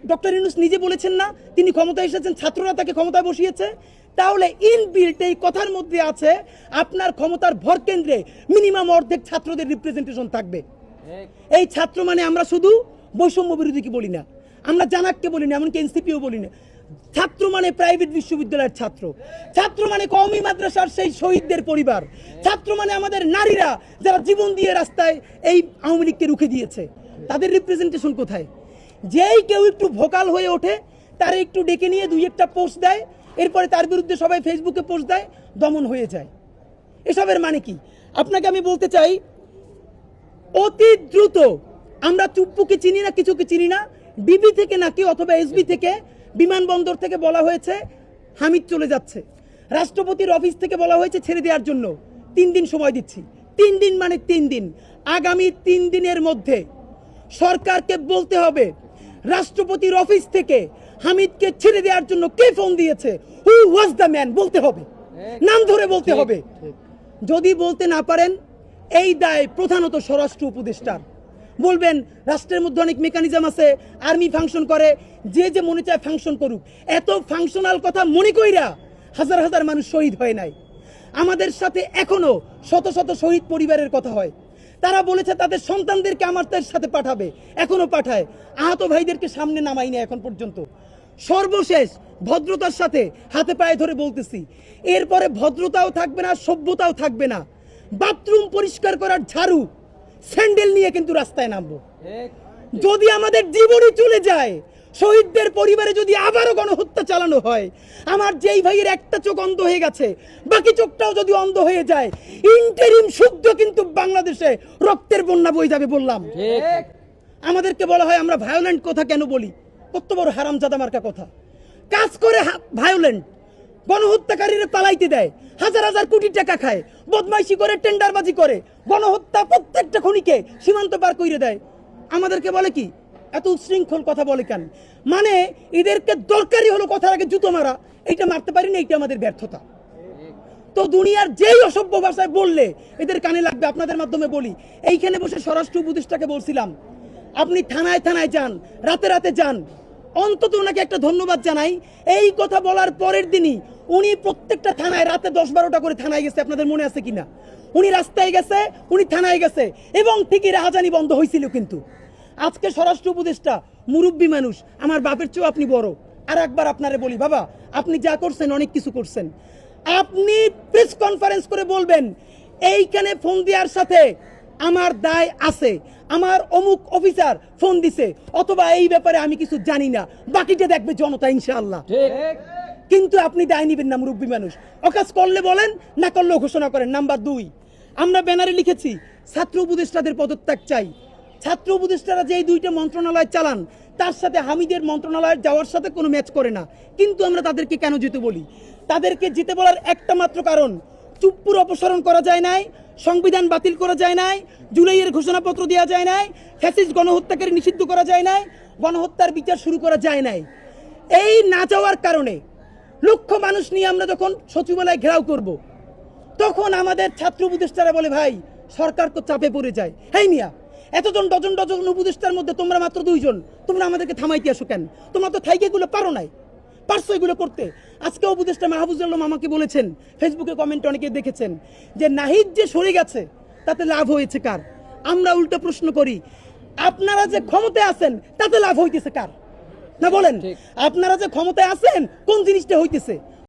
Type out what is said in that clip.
Doctor Yunus নিজে বলেছেন না তিনি ক্ষমতায় এসেছেন ছাত্ররা তাকে ক্ষমতায় বসিয়েছে? তাহলে ইনবিল্ট এই কথার মধ্যে আছে আপনার ক্ষমতার ভর কেন্দ্রে মিনিমাম অর্ধেক ছাত্রদের রিপ্রেজেন্টেশন থাকবে। এই ছাত্র মানে আমরা শুধু বৈষম্য বিরোধী কি বলি না, আমরা জানাককে বলি না, এমনকি এনসিপিও বলি না। ছাত্র মানে প্রাইভেট বিশ্ববিদ্যালয়ের ছাত্র, ছাত্র মানে কওমি মাদ্রাসার সেই শহীদদের পরিবার, ছাত্র মানে আমাদের নারীরা যারা জীবন দিয়ে রাস্তায় এই আওয়ামী লীগকে রুখে দিয়েছে। তাদের রিপ্রেজেন্টেশন কোথায়? যেই কেউ একটু ভোকাল হয়ে ওঠে তার একটু ডেকে নিয়ে দুই একটা পোস্ট দেয়, এরপরে তার বিরুদ্ধে সবাই ফেসবুকে পোস্ট দেয়, দমন হয়ে যায়। এসবের মানে কি? আপনাকে আমি বলতে চাই অতি দ্রুত, আমরা চুপ্পুকে চিনি না, কিছুকে চিনি না, ডিবি থেকে নাকি অথবা এসবি থেকে বিমানবন্দর থেকে বলা হয়েছে হামিদ চলে যাচ্ছে, রাষ্ট্রপতির অফিস থেকে বলা হয়েছে ছেড়ে দেওয়ার জন্য 3 দিন সময় দিচ্ছি। 3 দিন মানে 3 দিন, আগামী 3 দিনের মধ্যে সরকারকে বলতে হবে রাষ্ট্রপতির অফিস থেকে হামিদকে ছেড়ে দেওয়ার জন্য কে ফোন দিয়েছে, হু ওয়াজ দ্য ম্যান বলতে হবে, নাম ধরে বলতে হবে। যদি বলতে না পারেন এই দায় প্রধানত স্বরাষ্ট্র উপদেষ্টার। বলবেন রাষ্ট্রের মধ্যে অনেক মেকানিজম আছে, আর্মি ফাংশন করে, যে যে মনে চায় ফাংশন করুক। এত ফাংশনাল কথা মনে কইরা হাজার হাজার মানুষ শহীদ হয় নাই। আমাদের সাথে এখনো শত শত শহীদ পরিবারের কথা হয়, তারা বলেছে তাদের সন্তানদেরকে আমাদের সাথে পাঠাবে, এখনো পাঠায়। আহত ভাইদেরকে সামনে নামাই না এখন পর্যন্ত। সর্বশেষ ভদ্রতার সাথে হাতে পায়ে ধরে বলতেছি, এরপরে ভদ্রতাও থাকবে না, সভ্যতাও থাকবে না। বাথরুম পরিষ্কার করার ঝাড়ু স্যান্ডেল নিয়ে কিন্তু রাস্তায় নামবো। যদি আমাদের জীবনই চলে যায়, শহীদদের পরিবারে যদি আবারও গণহত্যা চালানো হয়, আমার যেই ভাইয়ের একটা চোখ অন্ধ হয়ে গেছে বাকি চোখটাও যদি অন্ধ হয়ে যায়, ইন্টারিম শুদ্ধ কিন্তু বাংলাদেশে রক্তের বন্যা বয়ে যাবে। বললাম আমাদেরকে বলা হয় আমরা ভায়োলেন্ট কথা কেন বলি, কত বড় হারামজাদা মার্কা কথা। কাজ করে ভায়োলেন্ট, গণহত্যাকারীরা পালাইতে দেয়, হাজার হাজার কোটি টাকা খায়, বদমাইশি করে, টেন্ডারবাজি করে, গণহত্যা প্রত্যেকটা খুনিকে সীমান্ত পার করে দেয়। আমাদেরকে বলে কি এত উচ্ছৃঙ্খল কথা বলে কেন? মানে এদেরকে দরকারই হলো কথার আগে জুতো মারা, এইটা মারতে পারি না, এইটা আমাদের ব্যর্থতা। তো দুনিয়ার যেই অসভ্য ভাষায় বললে এদের কানে লাগবে। আপনাদের মাধ্যমে বলি, এইখানে বসে স্বরাষ্ট্র উপদেষ্টাকে বলছিলাম আপনি থানায় থানায় যান, রাতে রাতে যান, অন্তত ওনাকে একটা ধন্যবাদ জানাই। এই কথা বলার পরের দিনই উনি প্রত্যেকটা থানায় রাতে 10-12টা করে থানায় গেছে। আপনাদের মনে আছে কিনা? উনি রাস্তায় গেছে, উনি থানায় গেছে, এবং ঠিকই রাহাজানি বন্ধ হয়েছিল। কিন্তু আজকে স্বরাষ্ট্র উপদেষ্টা মুরব্বী মানুষ, আমার বাপের চেয়েও আপনি বড়। আর একবার আপনারে বলি, বাবা আপনি যা করছেন অনেক কিছু করছেন, আপনি প্রেস কনফারেন্স করে বলবেন এইখানে ফোন দেওয়ার সাথে আমার দায় আছে, আমার অমুক অফিসার ফোন দিছে, অথবা এই ব্যাপারে আমি কিছু জানি না, বাকিটা দেখবে জনতা ইনশাআল্লাহ। কিন্তু আপনি দায় নিবেন না, মুরব্বী মানুষ। অকাজ করলে বলেন, না করলেও ঘোষণা করেন। নাম্বার 2, আমরা ব্যানারে লিখেছি ছাত্র উপদেষ্টাদের পদত্যাগ চাই। ছাত্র উপদেষ্টারা যে এই 2টা মন্ত্রণালয় চালান তার সাথে হামিদের মন্ত্রণালয়ের যাওয়ার সাথে কোনো ম্যাচ করে না। কিন্তু আমরা তাদেরকে কেন যেতে বলি? তাদেরকে যেতে বলার একটা মাত্র কারণ, চুপ্পুর অপসারণ করা যায় নাই, সংবিধান বাতিল করা যায় নাই, জুলাইয়ের ঘোষণাপত্র দেওয়া যায় নাই, ফ্যাসিস্ট গণহত্যাকারী নিষিদ্ধ করা যায় নাই, গণহত্যার বিচার শুরু করা যায় নাই। এই না যাওয়ার কারণে লক্ষ মানুষ নিয়ে আমরা যখন সচিবালয় ঘেরাও করব, তখন আমাদের ছাত্র উপদেষ্টারা বলে ভাই সরকার তো চাপে পড়ে যায়। হেই মিয়া, এতজন ডজন ডজন উপদেষ্টার মধ্যে তোমরা মাত্র 2 জন, তোমরা আমাদেরকে থামাইতে আসো কেন? তোমরা তো থাইকে এগুলো পারো নাই, পারছো এগুলো করতে। আজকে উপদেষ্টা মাহফুজুল আলম আমাকে বলেছেন, ফেসবুকে কমেন্ট অনেকে দেখেছেন, যে নাহিদ যে সরে গেছে তাতে লাভ হয়েছে কার? আমরা উল্টো প্রশ্ন করি, আপনারা যে ক্ষমতায় আছেন তাতে লাভ হইতেছে কার? না বলেন, আপনারা যে ক্ষমতায় আছেন কোন জিনিসটা হইতেছে?